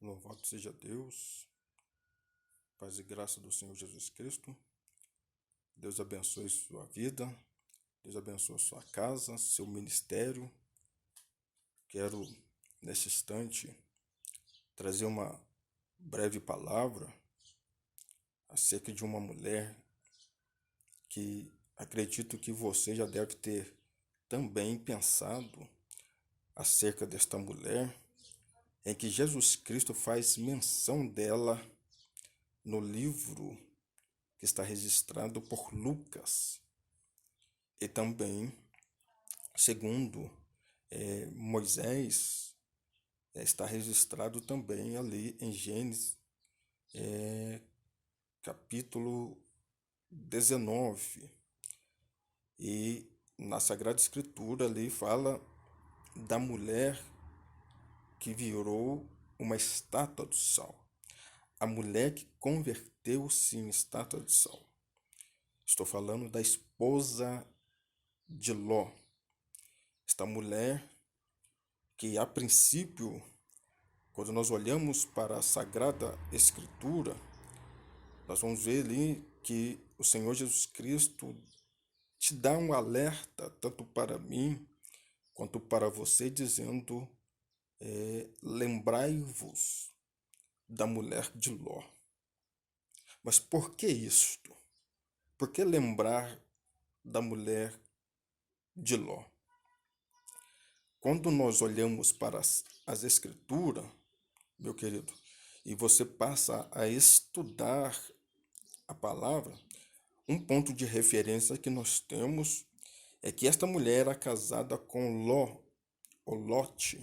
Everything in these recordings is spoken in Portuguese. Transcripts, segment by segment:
Louvado seja Deus, paz e graça do Senhor Jesus Cristo. Deus abençoe sua vida, Deus abençoe sua casa, seu ministério. Quero, nesse instante, trazer uma breve palavra acerca de uma mulher que acredito que você já deve ter também pensado acerca desta mulher, em que Jesus Cristo faz menção dela no livro que está registrado por Lucas. E também, segundo Moisés, está registrado também ali em Gênesis, capítulo 19. E na Sagrada Escritura ali fala da mulher que virou uma estátua de sal. A mulher que converteu-se em estátua de sal. Estou falando da esposa de Ló. Esta mulher que, a princípio, quando nós olhamos para a Sagrada Escritura, nós vamos ver ali que o Senhor Jesus Cristo te dá um alerta, tanto para mim quanto para você, dizendo: lembrai-vos da mulher de Ló. Mas por que isto? Por que lembrar da mulher de Ló? Quando nós olhamos para as Escrituras, meu querido, e você passa a estudar a palavra, um ponto de referência que nós temos é que esta mulher era casada com Ló, ou Lote,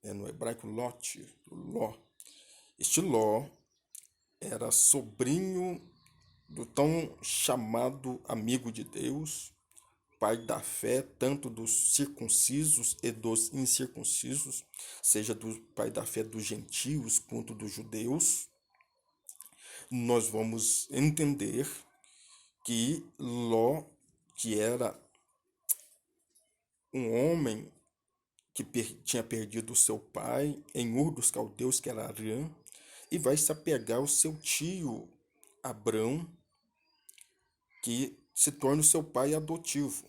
no hebraico Lote, Ló. Este Ló era sobrinho do tão chamado amigo de Deus, pai da fé, tanto dos circuncisos e dos incircuncisos, seja do pai da fé dos gentios quanto dos judeus. Nós vamos entender que Ló, que era um homem que tinha perdido seu pai em Ur dos Caldeus, que era Arã, e vai se apegar ao seu tio Abrão, que se torna o seu pai adotivo.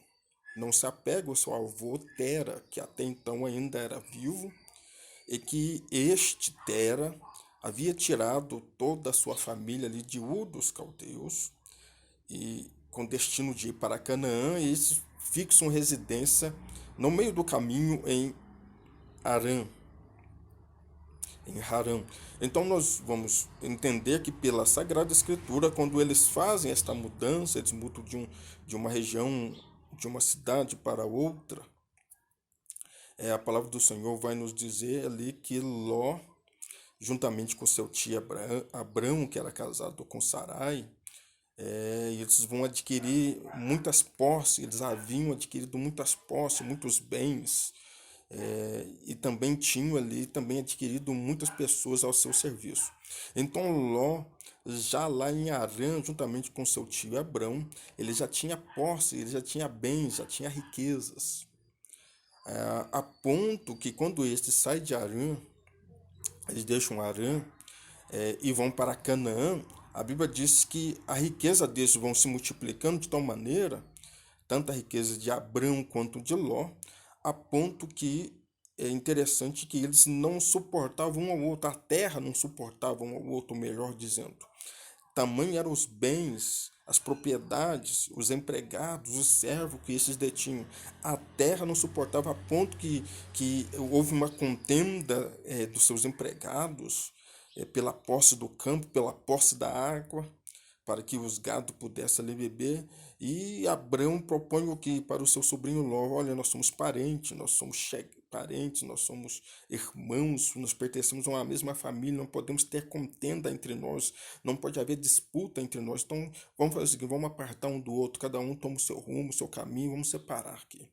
Não se apega ao seu avô Tera, que até então ainda era vivo, e que este Tera havia tirado toda a sua família ali de Ur dos Caldeus, e com destino de ir para Canaã, e eles fixam residência no meio do caminho em Harã, em Harã. Então nós vamos entender que pela Sagrada Escritura, quando eles fazem esta mudança, eles mudam de uma região, de uma cidade para outra, a palavra do Senhor vai nos dizer ali que Ló, juntamente com seu tio Abrão, que era casado com Sarai, eles vão adquirir muitas posses, eles haviam adquirido muitas posses, muitos bens, e também tinham ali também adquirido muitas pessoas ao seu serviço. Então Ló, já lá em Harã, juntamente com seu tio Abrão, ele já tinha posse, ele já tinha bens, já tinha riquezas, a ponto que quando este sai de Harã, eles deixam Harã, e vão para Canaã. A Bíblia diz que a riqueza deles vão se multiplicando de tal maneira, tanto a riqueza de Abrão quanto de Ló, a ponto que é interessante que eles não suportavam um ao outro, a terra não suportava um ao outro, melhor dizendo. Tamanho eram os bens, as propriedades, os empregados, os servos que esses detinham. A terra não suportava a ponto que houve uma contenda dos seus empregados pela posse do campo, pela posse da água, para que os gados pudessem ali beber. E Abrão propõe o que para o seu sobrinho Ló: olha, nós somos parentes, nós somos parentes, nós somos irmãos, nós pertencemos a uma mesma família, não podemos ter contenda entre nós, não pode haver disputa entre nós. Então vamos fazer o seguinte: vamos apartar um do outro, cada um toma o seu rumo, o seu caminho, vamos separar aqui.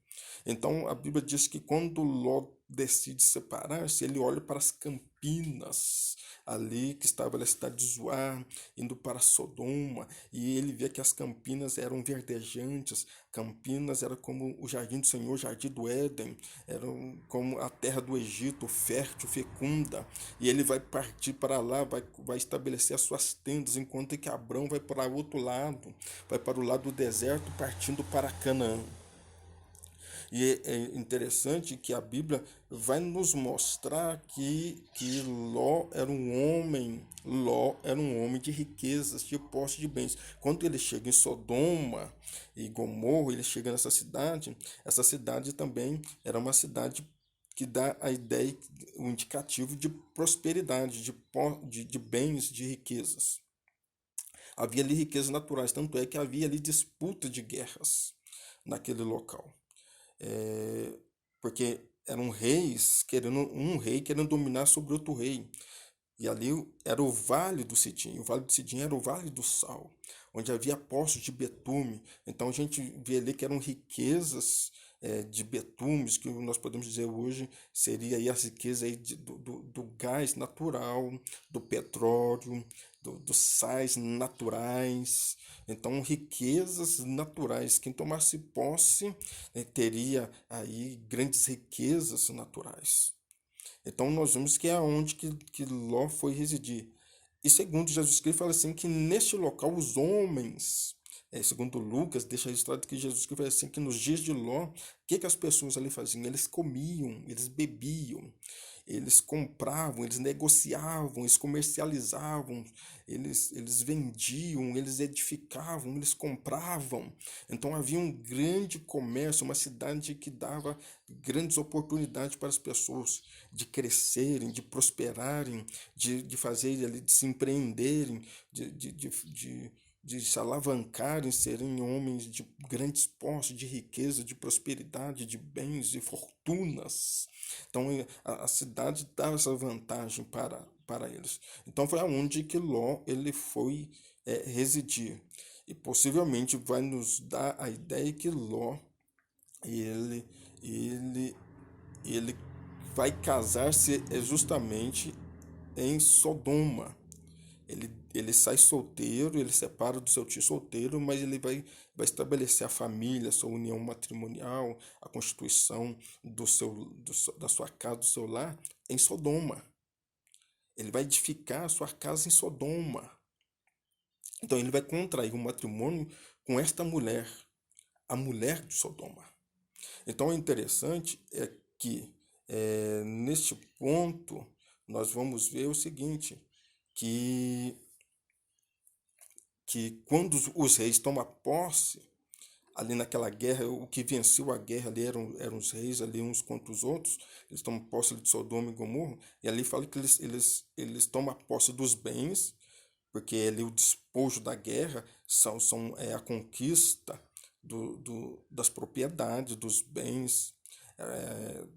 Então a Bíblia diz que quando Ló decide separar-se, ele olha para as campinas ali que estava na cidade de Zoar, indo para Sodoma, e ele vê que as campinas eram verdejantes. Campinas era como o jardim do Senhor, o jardim do Éden, eram como a terra do Egito, fértil, fecunda, e ele vai partir para lá, vai estabelecer as suas tendas, enquanto que Abrão vai para o outro lado, vai para o lado do deserto, partindo para Canaã. E é interessante que a Bíblia vai nos mostrar que Ló era um homem de riquezas, de posse de bens. Quando ele chega em Sodoma e Gomorra, ele chega nessa cidade, essa cidade também era uma cidade que dá a ideia, o indicativo de prosperidade, de bens, de riquezas. Havia ali riquezas naturais, tanto é que havia ali disputa de guerras naquele local. É, porque eram reis querendo um rei querendo dominar sobre outro rei. E ali era o Vale do Sidim. O Vale do Sidim era o Vale do Sal, onde havia poços de betume. Então a gente vê ali que eram riquezas de betumes, que nós podemos dizer hoje seria aí as riquezas aí do gás natural, do petróleo, dos sais naturais. Então, riquezas naturais. Quem tomasse posse teria aí grandes riquezas naturais. Então nós vemos que é onde que Ló foi residir. E segundo Jesus Cristo fala assim que neste local os homens, segundo Lucas, deixa registrado que Jesus Cristo fala assim que nos dias de Ló, o que as pessoas ali faziam? Eles comiam, eles bebiam, eles compravam, eles negociavam, eles comercializavam, eles vendiam, eles edificavam, eles compravam. Então havia um grande comércio, uma cidade que dava grandes oportunidades para as pessoas de crescerem, de prosperarem, de fazerem ali, de se empreenderem, de se alavancarem, serem homens de grandes posses, de riqueza, de prosperidade, de bens, de fortunas. Então a cidade dava essa vantagem para eles. Então foi aonde que Ló ele foi residir. E possivelmente vai nos dar a ideia que Ló ele, ele, ele vai casar-se justamente em Sodoma. Ele sai solteiro, ele separa do seu tio solteiro, mas ele vai estabelecer a família, a sua união matrimonial, a constituição da sua casa, do seu lar, em Sodoma. Ele vai edificar a sua casa em Sodoma. Então ele vai contrair um matrimônio com esta mulher, a mulher de Sodoma. Então é interessante que neste ponto nós vamos ver o seguinte, que, que quando os reis tomam posse, ali naquela guerra, o que venceu a guerra ali eram os reis ali uns contra os outros, eles tomam posse de Sodoma e Gomorra, e ali fala que eles tomam posse dos bens, porque ali o despojo da guerra é a conquista das propriedades, dos bens,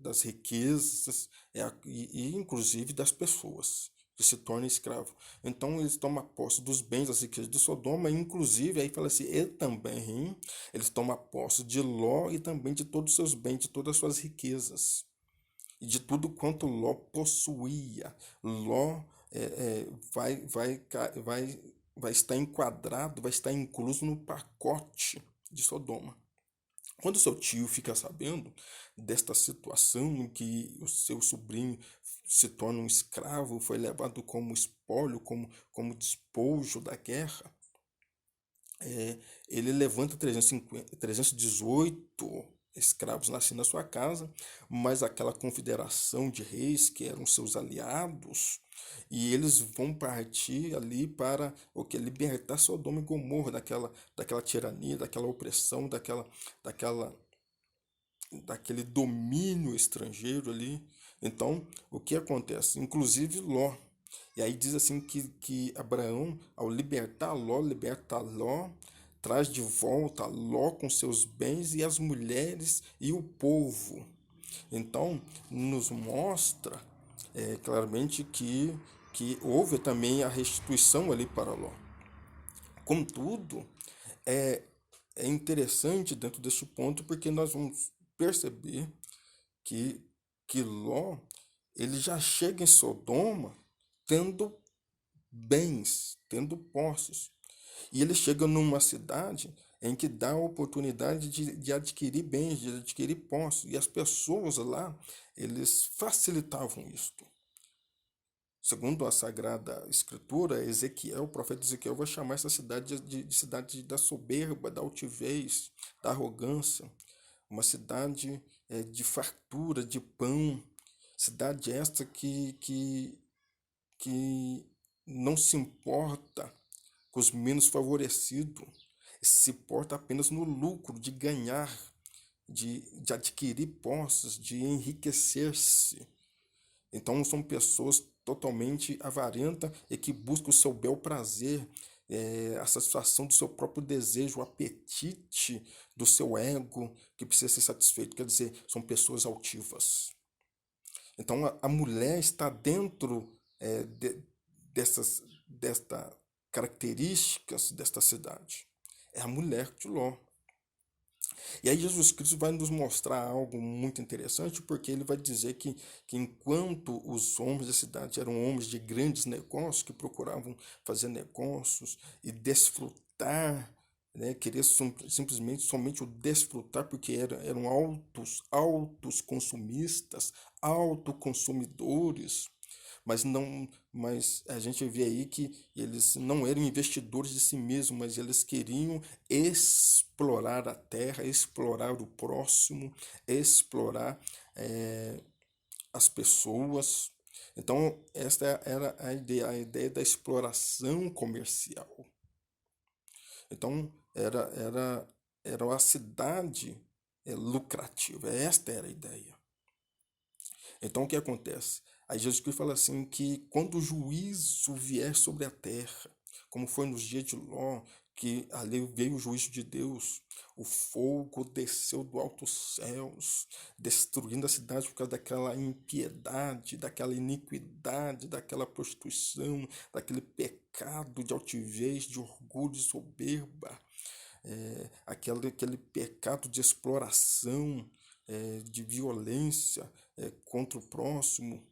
das riquezas e inclusive das pessoas que se tornam escravos. Então eles tomam posse dos bens, das riquezas de Sodoma, e inclusive aí fala assim, e também eles tomam posse de Ló e também de todos os seus bens, de todas as suas riquezas e de tudo quanto Ló possuía. Ló vai estar enquadrado, vai estar incluso no pacote de Sodoma. Quando seu tio fica sabendo desta situação em que o seu sobrinho se torna um escravo, foi levado como espólio, como despojo da guerra, ele levanta 318 escravos nascendo na sua casa, mas aquela confederação de reis que eram seus aliados, e eles vão partir ali para o que libertar Sodoma e Gomorra daquela tirania, daquela opressão, daquela daquele domínio estrangeiro ali. Então, o que acontece? Inclusive Ló. E aí diz assim que Abraão, ao liberta Ló, traz de volta Ló com seus bens e as mulheres e o povo. Então, nos mostra claramente que houve também a restituição ali para Ló. Contudo, é interessante dentro deste ponto porque nós vamos perceber que, que Ló, ele já chega em Sodoma tendo bens, tendo posses. E ele chega numa cidade em que dá a oportunidade de adquirir bens, de adquirir posses. E as pessoas lá, eles facilitavam isto. Segundo a Sagrada Escritura, Ezequiel, o profeta Ezequiel vai chamar essa cidade de cidade da soberba, da altivez, da arrogância. Uma cidade de fartura, de pão. Cidade esta que não se importa com os menos favorecidos, se importa apenas no lucro de ganhar, de adquirir posses, de enriquecer-se. Então são pessoas totalmente avarentas e que buscam o seu bel prazer, a satisfação do seu próprio desejo, o apetite do seu ego que precisa ser satisfeito. Quer dizer, são pessoas altivas. Então a mulher está dentro desta características desta cidade. É a mulher de Ló. E aí Jesus Cristo vai nos mostrar algo muito interessante, porque ele vai dizer que enquanto os homens da cidade eram homens de grandes negócios, que procuravam fazer negócios e desfrutar, né, querer simplesmente somente o desfrutar, porque eram altos consumistas, autoconsumidores, mas a gente vê aí que eles não eram investidores de si mesmos, mas eles queriam explorar a terra, explorar o próximo, explorar as pessoas. Então, esta era a ideia da exploração comercial. Então, era a cidade lucrativa, esta era a ideia. Então o que acontece? Aí Jesus Cristo fala assim que quando o juízo vier sobre a terra, como foi nos dias de Ló, que ali veio o juízo de Deus, o fogo desceu do altos céus, destruindo a cidade por causa daquela impiedade, daquela iniquidade, daquela prostituição, daquele pecado de altivez, de orgulho, de soberba, aquele pecado de exploração, de violência contra o próximo.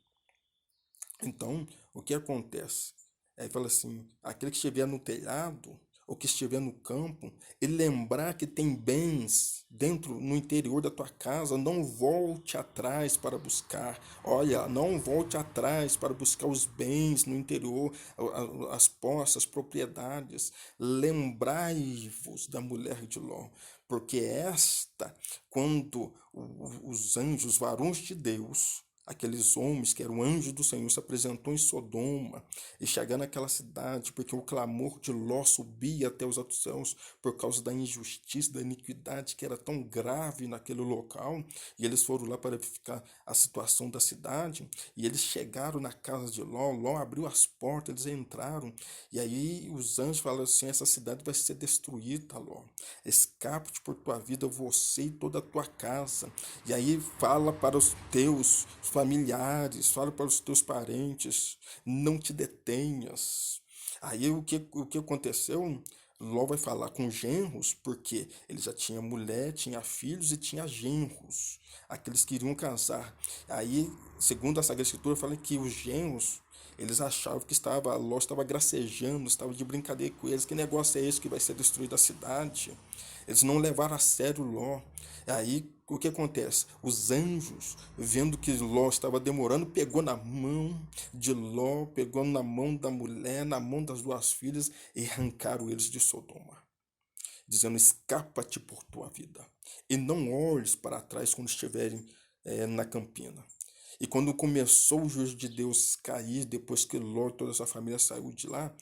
Então, o que acontece? Aí fala assim, aquele que estiver no telhado, ou que estiver no campo, e lembrar que tem bens dentro, no interior da tua casa, não volte atrás para buscar. Olha, não volte atrás para buscar os bens no interior, as posses, as propriedades. Lembrai-vos da mulher de Ló, porque esta, quando os anjos, os varões de Deus, aqueles homens que eram anjos do Senhor, se apresentou em Sodoma e chegando naquela cidade, porque o clamor de Ló subia até os altos céus por causa da injustiça, da iniquidade que era tão grave naquele local, e eles foram lá para verificar a situação da cidade, e eles chegaram na casa de Ló, Ló abriu as portas, eles entraram, e aí os anjos falaram assim, essa cidade vai ser destruída, Ló, escape por tua vida, você e toda a tua casa, e aí fala para os teus familiares, fala para os teus parentes, não te detenhas. Aí o que aconteceu? Ló vai falar com genros, porque ele já tinha mulher, tinha filhos e tinha genros, aqueles que iriam casar. Aí, segundo a Sagrada Escritura, fala que os genros, eles achavam que Ló estava gracejando, estava de brincadeira com eles. Que negócio é esse que vai ser destruída a cidade? Eles não levaram a sério Ló. Aí o que acontece? Os anjos, vendo que Ló estava demorando, pegou na mão de Ló, pegou na mão da mulher, na mão das duas filhas e arrancaram eles de Sodoma, dizendo: escapa-te por tua vida e não olhes para trás quando estiverem na campina. E quando começou o juízo de Deus cair, depois que Ló e toda a sua família saiu de lá,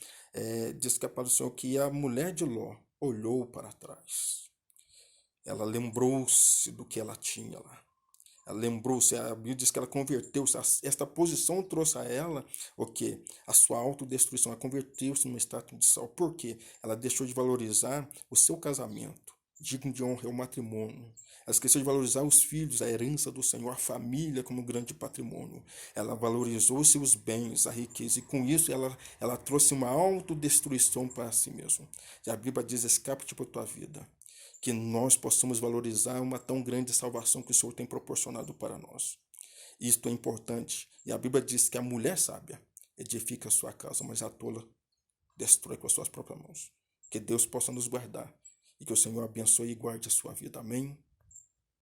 diz que a palavra do Senhor que a mulher de Ló olhou para trás. Ela lembrou-se do que ela tinha lá. Ela lembrou-se, a Bíblia diz que ela converteu-se. Esta posição trouxe a ela o quê? A sua autodestruição. Ela converteu-se numa estátua de sal. Por quê? Ela deixou de valorizar o seu casamento, digno de honra, o matrimônio. Ela esqueceu de valorizar os filhos, a herança do Senhor, a família como grande patrimônio. Ela valorizou seus bens, a riqueza, e com isso ela trouxe uma autodestruição para si mesma. E a Bíblia diz: escape-te por tua vida. que nós possamos valorizar uma tão grande salvação que o Senhor tem proporcionado para nós. Isto é importante. E a Bíblia diz que a mulher sábia edifica a sua casa, mas a tola destrói com as suas próprias mãos. Que Deus possa nos guardar e que o Senhor abençoe e guarde a sua vida. Amém.